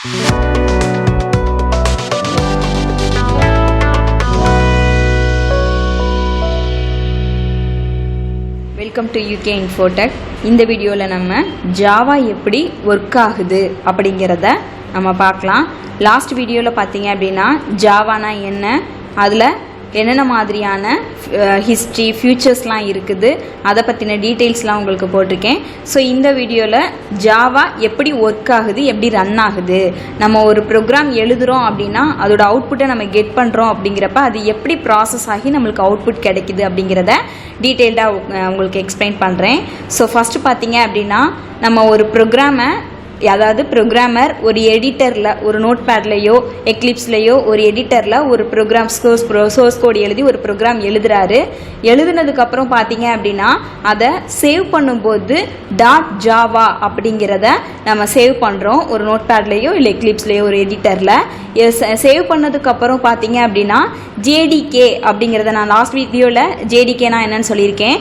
Welcome to UK Infotech. இந்த வீடியோவில் நம்ம ஜாவா எப்படி ஒர்க் ஆகுது அப்படிங்கிறத நம்ம பார்க்கலாம். லாஸ்ட் வீடியோவில் பார்த்தீங்க அப்படின்னா ஜாவானா என்ன, அதில் என்னென்ன மாதிரியான ஹிஸ்ட்ரி ஃபியூச்சர்ஸ்லாம் இருக்குது, அதை பற்றின டீட்டெயில்ஸ்லாம் உங்களுக்கு போட்டிருக்கேன். ஸோ இந்த வீடியோவில் ஜாவா எப்படி ஒர்க் ஆகுது, எப்படி ரன் ஆகுது, நம்ம ஒரு ப்ரோக்ராம் எழுதுகிறோம் அப்படின்னா அதோட அவுட்புட்டை நம்ம கெட் பண்ணுறோம் அப்படிங்கிறப்ப அது எப்படி ப்ராசஸ் ஆகி நம்மளுக்கு அவுட்புட் கிடைக்குது அப்படிங்கிறத டீட்டெயில்டாக உங்களுக்கு எக்ஸ்பிளைன் பண்ணுறேன். ஸோ ஃபஸ்ட்டு பார்த்தீங்க அப்படின்னா நம்ம ஒரு ப்ரோக்ராமை, அதாவது ப்ரோக்ராமர் ஒரு எடிட்டரில், ஒரு நோட் பேட்லேயோ எக்லிப்ஸ்லேயோ ஒரு எடிட்டரில் ஒரு ப்ரோக்ராம் சோர்ஸ் கோடு எழுதி ஒரு ப்ரோக்ராம் எழுதுகிறாரு. எழுதுனதுக்கப்புறம் பார்த்தீங்க அப்படின்னா அதை சேவ் பண்ணும்போது .java அப்படிங்கிறத நம்ம சேவ் பண்ணுறோம் ஒரு நோட் பேட்லேயோ இல்லை எக்லிப்ஸ்லேயோ ஒரு எடிட்டரில். சேவ் பண்ணதுக்கப்புறம் பார்த்தீங்க அப்படின்னா ஜேடிகே அப்படிங்கிறத நான் லாஸ்ட் வீடியோவில் ஜேடிகேனா என்னன்னு சொல்லியிருக்கேன்.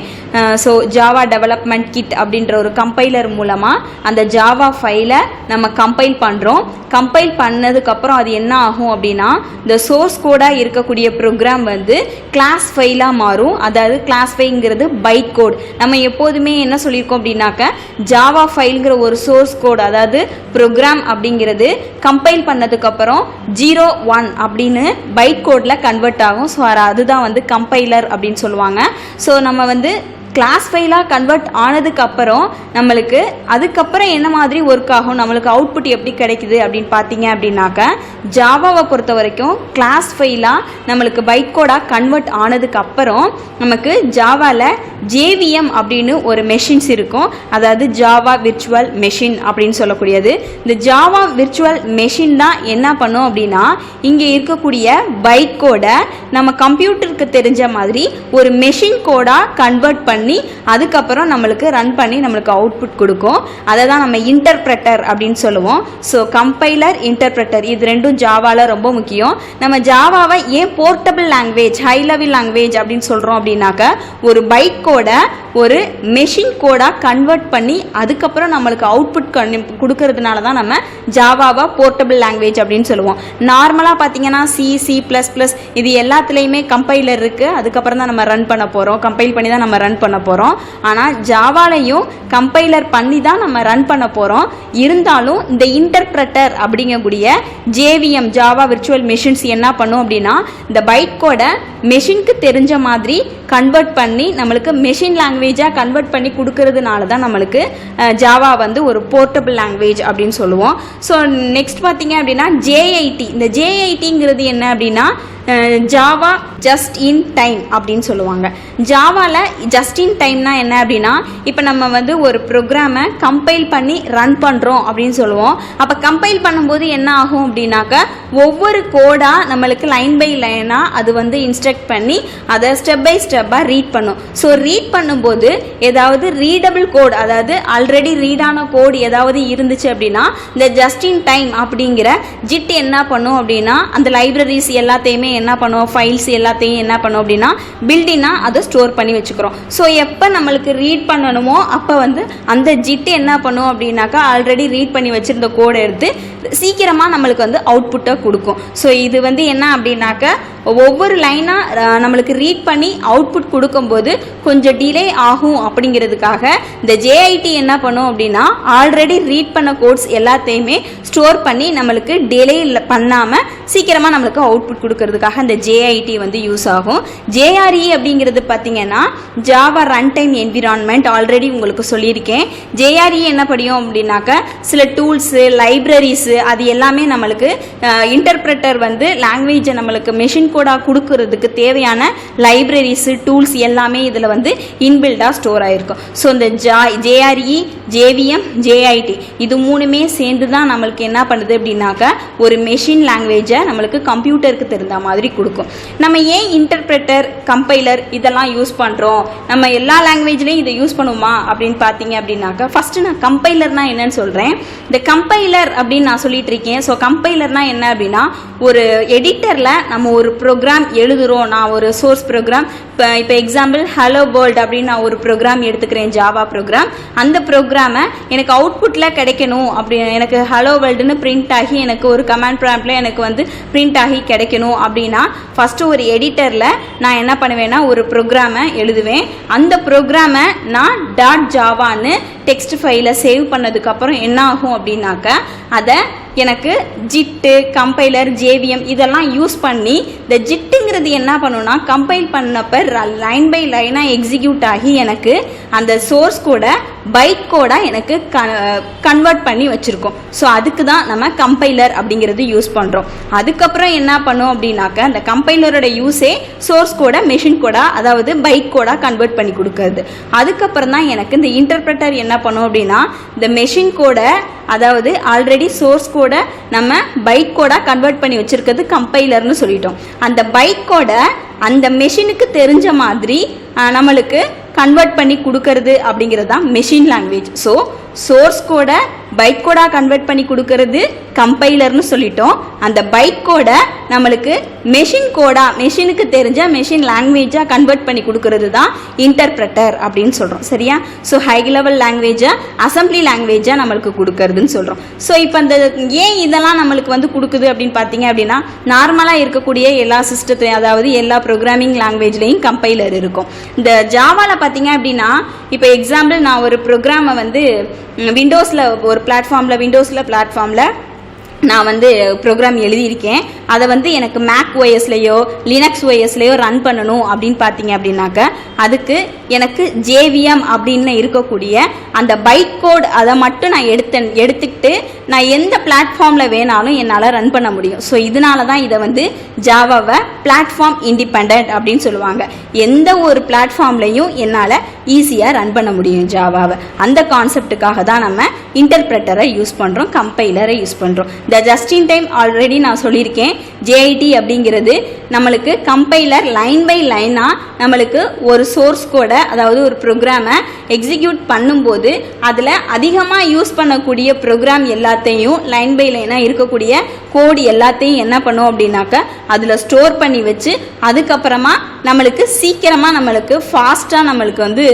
ஸோ ஜாவா டெவலப்மெண்ட் கிட் அப்படின்ற ஒரு கம்பைலர் மூலமாக அந்த ஜாவா ஃபைலை நம்ம கம்பைல் பண்ணுறோம். கம்பைல் பண்ணதுக்கப்புறம் அது என்ன ஆகும் அப்படின்னா இந்த சோர்ஸ் கோடாக இருக்கக்கூடிய ப்ரோக்ராம் வந்து கிளாஸ் ஃபைலாக மாறும். அதாவது கிளாஸ் ஃபைல்ங்கிறது பைட் கோட். நம்ம எப்போதுமே என்ன சொல்லியிருக்கோம் அப்படின்னாக்க ஜாவா ஃபைல்ங்கிற ஒரு சோர்ஸ் கோட், அதாவது ப்ரோக்ராம் அப்படிங்கிறது கம்பைல் பண்ணதுக்கப்புறம் 0-1 அப்படின்னு பைட் கோடில் கன்வெர்ட் ஆகும். ஸோ அதுதான் வந்து கம்பைலர் அப்படின்னு சொல்லுவாங்க. ஸோ நம்ம வந்து கிளாஸ் ஃபைலாக கன்வெர்ட் ஆனதுக்கப்புறம் நம்மளுக்கு அதுக்கப்புறம் என்ன மாதிரி ஒர்க் ஆகும், நம்மளுக்கு அவுட்புட் எப்படி கிடைக்குது அப்படின்னு பார்த்தீங்க அப்படின்னாக்க ஜாவாவை பொறுத்த வரைக்கும் கிளாஸ் ஃபைலாக நம்மளுக்கு பைட் கோடாக கன்வெர்ட் ஆனதுக்கப்புறம் நமக்கு ஜாவாவில் ஜேவிஎம் அப்படின்னு ஒரு மெஷின்ஸ் இருக்கும். அதாவது ஜாவா விர்ச்சுவல் மெஷின் அப்படின்னு சொல்லக்கூடியது. இந்த ஜாவா விர்ச்சுவல் மெஷின் தான் என்ன பண்ணும் அப்படின்னா இங்கே இருக்கக்கூடிய பைட் கோடை நம்ம கம்ப்யூட்டருக்கு தெரிஞ்ச மாதிரி ஒரு மெஷின் கோடாக கன்வெர்ட் பண்ணி அதுக்கப்புறம் நம்மளுக்கு ரன் பண்ணி நம்மளுக்கு அவுட்புட் கொடுக்கும். அதை தான் நம்ம இன்டர்பிரட்டர் அப்படின்னு சொல்லுவோம். ஸோ கம்பைலர், இன்டர்பிரட்டர் இது ரெண்டும் ஜாவாவில் ரொம்ப முக்கியம். நம்ம ஜாவாவை ஏன் portable language, high level language அப்படின்னு சொல்கிறோம் அப்படின்னாக்க ஒரு பைட் கோடை ஒரு மெஷின் கோடாக கன்வெர்ட் பண்ணி அதுக்கப்புறம் நம்மளுக்கு அவுட்புட் கொடுக்கறதுனால தான் நம்ம ஜாவாவை போர்ட்டபிள் லாங்குவேஜ் அப்படின்னு சொல்லுவோம். நார்மலாக பார்த்தீங்கன்னா C++ இது எல்லாத்துலேயுமே கம்பைலர் இருக்குது. அதுக்கப்புறம் தான் நம்ம ரன் பண்ண போகிறோம், கம்பைல் பண்ணி தான் நம்ம ரன் பண்ண போகிறோம். ஆனால் ஜாவாலையும் கம்பைலர் பண்ணி தான் நம்ம ரன் பண்ண போகிறோம். இருந்தாலும் இந்த இன்டர்பிரட்டர் அப்படிங்கக்கூடிய ஜேவிஎம் ஜாவா விர்ச்சுவல் மெஷின்ஸ் என்ன பண்ணும் அப்படின்னா இந்த பைட் கோடை மெஷினுக்கு தெரிஞ்ச மாதிரி கன்வெர்ட் பண்ணி நம்மளுக்கு மெஷின் லாங்குவேஜாக கன்வெர்ட் பண்ணி கொடுக்கறதுனால தான் நம்மளுக்கு ஜாவா வந்து ஒரு போர்ட்டபிள் லாங்குவேஜ் அப்படின்னு சொல்லுவோம். ஸோ நெக்ஸ்ட் பார்த்தீங்க அப்படின்னா JIT. இந்த JITங்கிறது என்ன அப்படின்னா ஜாவா ஜஸ்ட் இன் டைம் அப்படின்னு சொல்லுவாங்க. ஜாவாவில் ஜஸ்ட் இன் டைம்னா என்ன அப்படின்னா இப்போ நம்ம வந்து ஒரு ப்ரோக்ராமை கம்பைல் பண்ணி ரன் பண்ணுறோம் அப்படின்னு சொல்லுவோம். அப்போ கம்பைல் பண்ணும்போது என்ன ஆகும் அப்படின்னாக்க ஒவ்வொரு கோடாக நம்மளுக்கு லைன் பை லைனாக அது வந்து இன்ஸ்ட்ரக்ட் பண்ணி அதை ஸ்டெப் பை ஸ்டெப்பாக ரீட் பண்ணும். ஸோ ரீட் பண்ணும்போது ஏதாவது ரீடபிள் கோட், அதாவது ஆல்ரெடி ரீடான கோட் ஏதாவது இருந்துச்சு அப்படின்னா இந்த ஜஸ்ட் இன் டைம் அப்படிங்கிற ஜிட் என்ன பண்ணும் அப்படின்னா அந்த லைப்ரரிஸ் எல்லாத்தையுமே என்ன பண்ணுவோம், ஃபைல்ஸ் எல்லாத்தையும் என்ன பண்ணும் அப்படின்னா பில்டினா அதை ஸ்டோர் பண்ணி வச்சுக்கிறோம். ஸோ எப்போ நம்மளுக்கு ரீட் பண்ணணுமோ அப்போ வந்து அந்த ஜிட்டு என்ன பண்ணும் அப்படின்னாக்கா ஆல்ரெடி ரீட் பண்ணி வச்சுருந்த கோடை எடுத்து சீக்கிரமாக நம்மளுக்கு வந்து அவுட்புட்டை கொடுக்கும். ஸோ இது வந்து என்ன அப்படின்னாக்க ஒவ்வொரு லைனாக நம்மளுக்கு ரீட் பண்ணி அவுட்புட் கொடுக்கும்போது கொஞ்சம் டிலே ஆகும் அப்படிங்கிறதுக்காக இந்த JIT என்ன பண்ணும் அப்படின்னா ஆல்ரெடி ரீட் பண்ண கோட்ஸ் எல்லாத்தையுமே ஸ்டோர் பண்ணி நம்மளுக்கு டிலே பண்ணாமல் சீக்கிரமாக நம்மளுக்கு அவுட்புட் கொடுக்கறதுக்காக இந்த JIT வந்து யூஸ் ஆகும். JRE அப்படிங்கிறது பார்த்தீங்கன்னா Java run time environment, already உங்களுக்கு சொல்லியிருக்கேன். JRE என்ன படியும் அப்படின்னாக்க சில டூல்ஸு, லைப்ரரிஸு அது எல்லாமே நம்மளுக்கு இன்டர்பிரட்டர் வந்து லாங்குவேஜை நம்மளுக்கு மெஷின் கோடாக கொடுக்கறதுக்கு தேவையான லைப்ரரிஸு, டூல்ஸ் எல்லாமே இதில் வந்து இன்பில்டாக ஸ்டோர் ஆகிருக்கும். ஸோ இந்த JRE, JVM, JIT இது மூணுமே சேர்ந்து தான் நம்மளுக்கு என்ன பண்ணுது அப்படின்னாக்க ஒரு மெஷின் லாங்குவேஜை நம்மளுக்கு கம்ப்யூட்டருக்கு தெரிந்த மாதிரி கொடுக்கும். நம்ம ஏன் இன்டர்பிரட்டர், கம்பைலர் இதெல்லாம் யூஸ் பண்ணுறோம், நம்ம எல்லா லாங்குவேஜ்லேயும் இதை யூஸ் பண்ணுவோமா அப்படின்னு பார்த்தீங்க அப்படின்னாக்க ஃபஸ்ட்டு நான் கம்பைலர்னா என்னன்னு சொல்கிறேன். இந்த கம்பைலர் அப்படின்னு நான் சொல்லிட்டு இருக்கேன். ஸோ கம்பைலர்னா என்ன அப்படின்னா ஒரு எடிட்டரில் நம்ம ஒரு ப்ரோக்ராம் எழுதுகிறோம். நான் ஒரு சோர்ஸ் ப்ரோக்ராம் இப்போ எக்ஸாம்பிள் ஹலோ வேர்ல்டு அப்படின்னு நான் ஒரு ப்ரோக்ராம் எடுத்துக்கிறேன், ஜாவா ப்ரோக்ராம். அந்த ப்ரோக்ராமை எனக்கு அவுட்புட்டில் கிடைக்கணும், அப்படி எனக்கு ஹலோ வேர்ல்டுன்னு பிரிண்ட் ஆகி எனக்கு ஒரு கமாண்ட் ப்ராம்ப்டில் எனக்கு வந்து பிரிண்ட் ஆகி கிடைக்கணும் அப்படின்னா ஃபஸ்ட்டு ஒரு எடிட்டரில் நான் என்ன பண்ணுவேன்னா ஒரு ப்ரோக்ராமை எழுதுவேன். அந்த ப்ரோக்ராமை நான் .javaன்னு டெக்ஸ்ட் ஃபைலை சேவ் பண்ணதுக்கப்புறம் என்ன ஆகும் அப்படின்னாக்க அதை எனக்கு ஜிட்டு, கம்பைலர், ஜேவிஎம் இதெல்லாம் யூஸ் பண்ணி இந்த ஜிட்டுங்கிறது என்ன பண்ணுன்னா கம்பைல் பண்ணப்போ லைன் பை லைனாக எக்ஸிக்யூட் ஆகி எனக்கு அந்த சோர்ஸ் கோட பைட் கோடாக எனக்கு கன்வெர்ட் பண்ணி வச்சுருக்கோம். ஸோ அதுக்கு தான் நம்ம கம்பைலர் அப்படிங்கிறது யூஸ் பண்ணுறோம். அதுக்கப்புறம் என்ன பண்ணோம் அப்படின்னாக்க அந்த கம்பைலரோட யூஸே சோர்ஸ் கோட மெஷின் கோடா, அதாவது பைட் கோடா கன்வெர்ட் பண்ணி கொடுக்கறது. அதுக்கப்புறம் தான் எனக்கு இந்த இன்டர்பிரட்டர் என்ன பண்ணும் அப்படின்னா இந்த மெஷின் கோட, அதாவது ஆல்ரெடி சோர்ஸ் கோட நம்ம பைட் கோடா கன்வெர்ட் பண்ணி வச்சிருக்கிறது கம்பைலர்னு சொல்லிட்டோம். அந்த பைட் கோட அந்த மெஷினுக்கு தெரிஞ்ச மாதிரி நம்மளுக்கு கன்வெர்ட் பண்ணி கொடுக்கறது அப்படிங்கிறது தான் மெஷின் லாங்குவேஜ். ஸோ சோர்ஸ் கோட பைட் கோடா கன்வெர்ட் பண்ணி கொடுக்கறது கம்பைலர்னு சொல்லிட்டோம். அந்த பைட் கோட நம்மளுக்கு மெஷின் கோடா, மெஷினுக்கு தெரிஞ்ச மெஷின் லாங்குவேஜாக கன்வெர்ட் பண்ணி கொடுக்கறது தான் இன்டர்பிரட்டர் அப்படின்னு சொல்கிறோம். சரியா? ஸோ ஹை லெவல் லாங்குவேஜை அசம்பிளி லாங்குவேஜாக நம்மளுக்கு கொடுக்கறதுன்னு சொல்கிறோம். ஸோ இப்போ அந்த ஏன் இதெல்லாம் நம்மளுக்கு வந்து கொடுக்குது அப்படின்னு பார்த்தீங்க அப்படின்னா நார்மலாக இருக்கக்கூடிய எல்லா சிஸ்டத்தையும், அதாவது எல்லா ப்ரோக்ராமிங் லாங்குவேஜ்லேயும் கம்பைலர் இருக்கும். இந்த ஜாவாவில் பார்த்தீங்க அப்படின்னா இப்போ எக்ஸாம்பிள் நான் ஒரு ப்ரோக்ராமை வந்து விண்டோஸில் ஒரு பிளாட்ஃபார்மில் நான் வந்து ப்ரோக்ராம் எழுதியிருக்கேன். அதை வந்து எனக்கு மேக் ஓஎஸ்லையோ லினக்ஸ் ஓஎஸ்லையோ ரன் பண்ணணும் அப்படின்னு பார்த்தீங்க அப்படின்னாக்க அதுக்கு எனக்கு ஜேவிஎம் அப்படின்னு இருக்கக்கூடிய அந்த பைட் கோட் அதை மட்டும் நான் எடுத்துக்கிட்டு நான் எந்த பிளாட்ஃபார்மில் வேணாலும் என்னால் ரன் பண்ண முடியும். ஸோ இதனால தான் இதை வந்து ஜாவாவை பிளாட்ஃபார்ம் இண்டிபெண்ட் அப்படின்னு சொல்லுவாங்க. எந்த ஒரு பிளாட்ஃபார்ம்லையும் என்னால் ஈஸியாக ரன் பண்ண முடியும் ஜாவாவை. அந்த கான்செப்டுக்காக தான் நம்ம இன்டர்பிரட்டரை யூஸ் பண்ணுறோம், கம்பைலரை யூஸ் பண்ணுறோம். இந்த ஜஸ்ட் இன் டைம் ஆல்ரெடி நான் சொல்லியிருக்கேன். ஜேஐடி அப்படிங்கிறது நம்மளுக்கு கம்பைலர் லைன் பை லைனாக நம்மளுக்கு ஒரு சோர்ஸ் கோட, அதாவது ஒரு ப்ரோக்ராமை எக்ஸிக்யூட் பண்ணும்போது அதில் அதிகமாக யூஸ் பண்ணக்கூடிய ப்ரோக்ராம் எல்லாத்தையும் லைன் பை லைனாக இருக்கக்கூடிய கோடு எல்லாத்தையும் என்ன பண்ணும் அப்படின்னாக்க அதில் ஸ்டோர் பண்ணி வச்சு அதுக்கப்புறமா நம்மளுக்கு சீக்கிரமாக நம்மளுக்கு ஃபாஸ்ட்டாக நம்மளுக்கு வந்து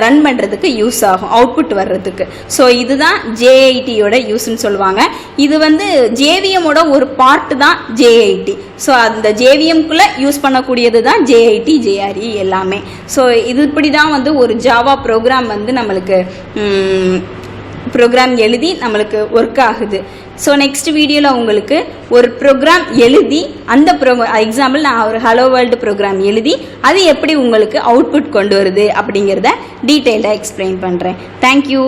ரன் பண்ணுறதுக்கு யூஸ் ஆகும், அவுட்புட் வர்றதுக்கு. ஸோ இதுதான் ஜேஐடியோட யூஸ்ன்னு சொல்லுவாங்க. இது வந்து ஜேவிஎம்மோட ஒரு பார்ட்டு தான் ஜேஐடி. ஸோ அந்த ஜேவிஎம்குள்ளே யூஸ் பண்ணக்கூடியது தான் ஜேஐடி, ஜேஆர்இ எல்லாமே. ஸோ இது இப்படி தான் வந்து ஒரு ஜாவா ப்ரோக்ராம் வந்து நம்மளுக்கு ப்ரோக்ராம் எழுதி நம்மளுக்கு ஒர்க் ஆகுது. ஸோ நெக்ஸ்ட் வீடியோவில் உங்களுக்கு ஒரு ப்ரோக்ராம் எழுதி அந்த எக்ஸாம்பிள் நான் ஒரு ஹலோ வேர்ல்டு ப்ரோக்ராம் எழுதி அது எப்படி உங்களுக்கு அவுட்புட் கொண்டு வருது அப்படிங்கிறத டீட்டெயிலாக எக்ஸ்பிளைன் பண்ணுறேன். தேங்க்யூ.